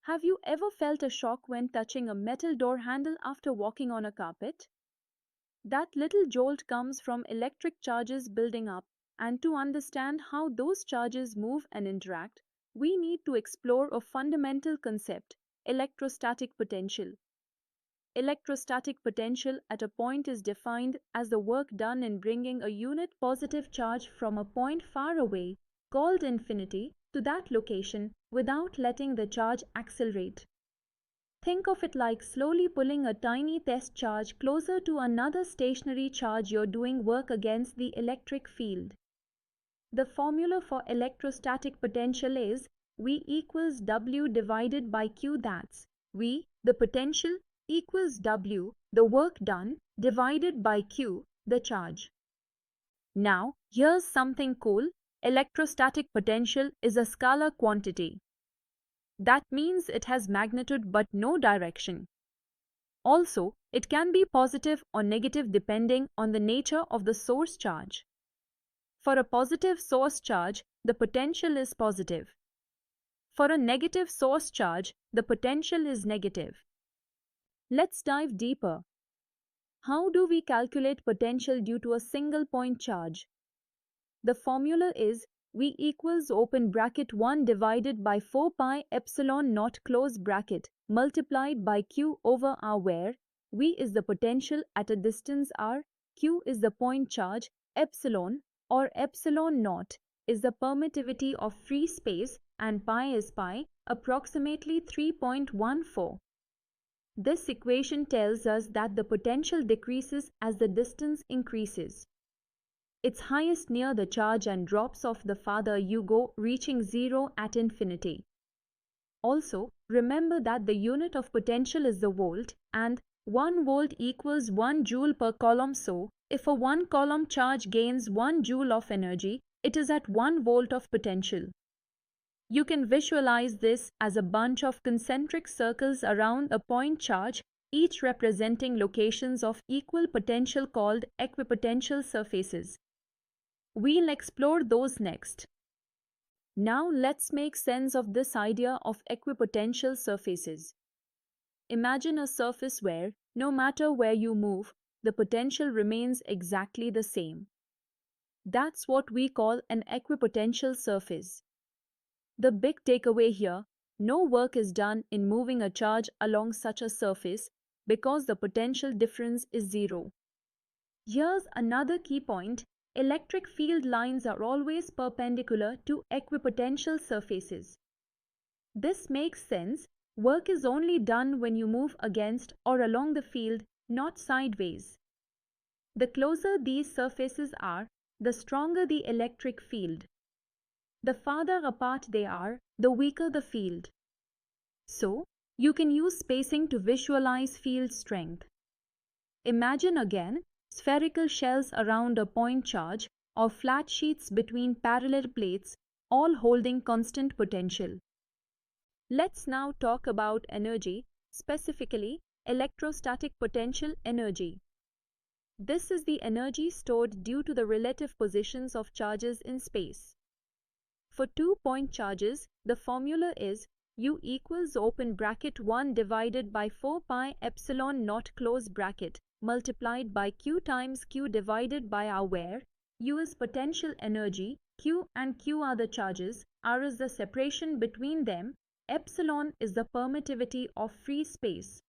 Have you ever felt a shock when touching a metal door handle after walking on a carpet? That little jolt comes from electric charges building up, and to understand how those charges move and interact, we need to explore a fundamental concept: electrostatic potential. Electrostatic potential at a point is defined as the work done in bringing a unit positive charge from a point far away, called infinity, to that location without letting the charge accelerate. Think of it like slowly pulling a tiny test charge closer to another stationary charge you're doing work against the electric field. The formula for electrostatic potential is V equals W divided by Q. That's V, the potential, equals W, the work done, divided by Q, the charge. Now, here's something cool. Electrostatic potential is a scalar quantity. That means it has magnitude but no direction. Also, it can be positive or negative depending on the nature of the source charge. For a positive source charge, the potential is positive. For a negative source charge, the potential is negative. Let's dive deeper. How do we calculate potential due to a single point charge? The formula is V equals open bracket 1 divided by 4 pi epsilon naught close bracket multiplied by Q over R, where V is the potential at a distance R, Q is the point charge, epsilon or epsilon naught is the permittivity of free space, and pi is pi, approximately 3.14. This equation tells us that the potential decreases as the distance increases. It's highest near the charge and drops off the farther you go, reaching zero at infinity. Also, remember that the unit of potential is the volt, and 1 volt equals 1 joule per coulomb. So, if a 1 coulomb charge gains 1 joule of energy, it is at 1 volt of potential. You can visualize this as a bunch of concentric circles around a point charge, each representing locations of equal potential called equipotential surfaces. We'll explore those next. Now let's make sense of this idea of equipotential surfaces. Imagine a surface where, no matter where you move, the potential remains exactly the same. That's what we call an equipotential surface. The big takeaway here: no work is done in moving a charge along such a surface because the potential difference is zero. Here's another key point: electric field lines are always perpendicular to equipotential surfaces. This makes sense. Work is only done when you move against or along the field, not sideways. The closer these surfaces are, the stronger the electric field. The farther apart they are, the weaker the field. So, you can use spacing to visualize field strength. Imagine again spherical shells around a point charge or flat sheets between parallel plates, all holding constant potential. Let's now talk about energy, specifically electrostatic potential energy. This is the energy stored due to the relative positions of charges in space. For 2-point charges, the formula is U equals open bracket 1 divided by 4 pi epsilon naught close bracket multiplied by Q times Q divided by R, where U is potential energy, Q and Q are the charges, R is the separation between them, epsilon is the permittivity of free space.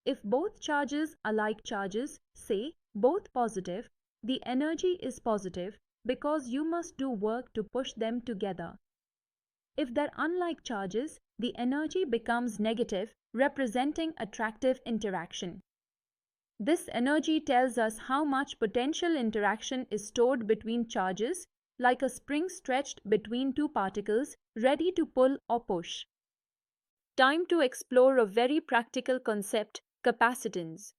If both charges are like charges, say both positive, the energy is positive because you must do work to push them together. If they're unlike charges, the energy becomes negative, representing attractive interaction. This energy tells us how much potential interaction is stored between charges, like a spring stretched between two particles, ready to pull or push. Time to explore a very practical concept: capacitance.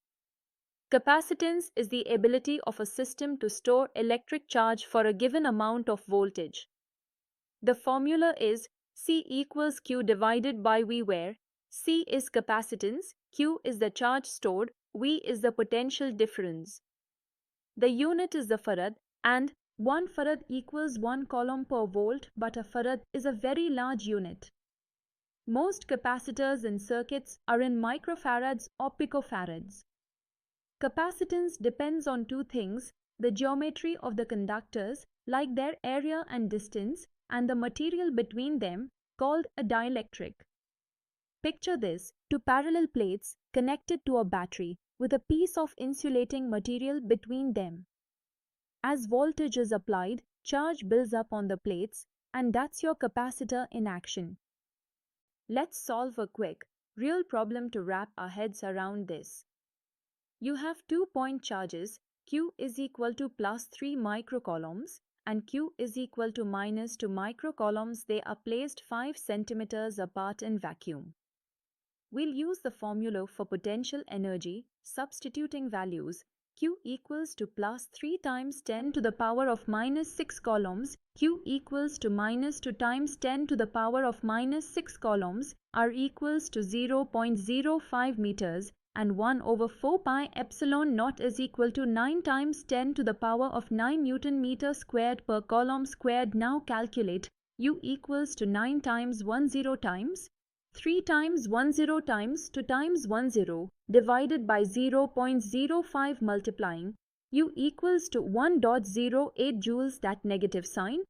Capacitance is the ability of a system to store electric charge for a given amount of voltage. The formula is C equals Q divided by V, where C is capacitance, Q is the charge stored, V is the potential difference. The unit is the farad, and 1 farad equals 1 coulomb per volt, but a farad is a very large unit. Most capacitors in circuits are in microfarads or picofarads. Capacitance depends on two things: the geometry of the conductors, like their area and distance, and the material between them, called a dielectric. Picture this: two parallel plates connected to a battery with a piece of insulating material between them. As voltage is applied, charge builds up on the plates, and that's your capacitor in action. Let's solve a quick, real problem to wrap our heads around this. You have 2-point charges, Q is equal to plus 3 microcoulombs and Q is equal to minus 2 microcoulombs. They are placed 5 centimeters apart in vacuum. We'll use the formula for potential energy, substituting values. Q equals to plus 3 times 10 to the power of minus 6 coulombs, Q equals to minus 2 times 10 to the power of minus 6 coulombs, R equals to 0.05 meters, and 1 over 4 pi epsilon naught is equal to 9 times 10 to the power of 9 Newton meter squared per coulomb squared. Now calculate. U equals to 9 times 10 times 3 times 10 times 2 times 10 divided by 0.05 multiplying. U equals to 1.08 joules. That negative sign,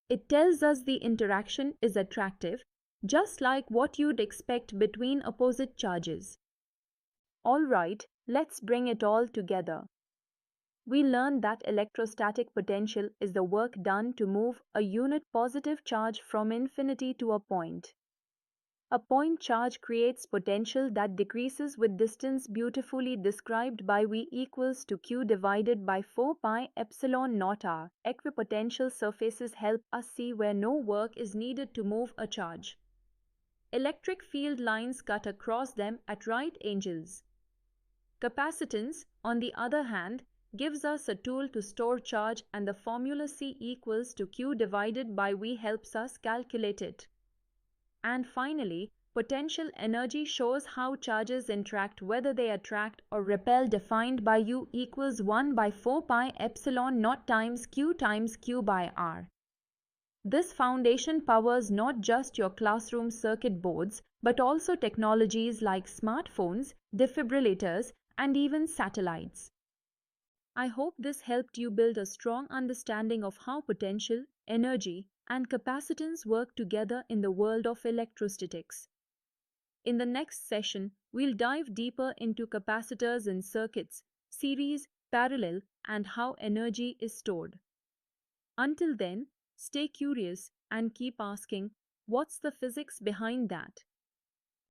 it tells us the interaction is attractive, just like what you'd expect between opposite charges. Alright, let's bring it all together. We learned that electrostatic potential is the work done to move a unit positive charge from infinity to a point. A point charge creates potential that decreases with distance, beautifully described by V equals to Q divided by 4 pi epsilon naught R. Equipotential surfaces help us see where no work is needed to move a charge. Electric field lines cut across them at right angles. Capacitance, on the other hand, gives us a tool to store charge, and the formula C equals to Q divided by V helps us calculate it. And finally, potential energy shows how charges interact, whether they attract or repel, defined by U equals 1 by 4 pi epsilon naught times Q by R. This foundation powers not just your classroom circuit boards, but also technologies like smartphones, defibrillators, and even satellites. I hope this helped you build a strong understanding of how potential, energy, and capacitance work together in the world of electrostatics. In the next session, we'll dive deeper into capacitors in circuits, series, parallel, and how energy is stored. Until then, stay curious and keep asking, what's the physics behind that?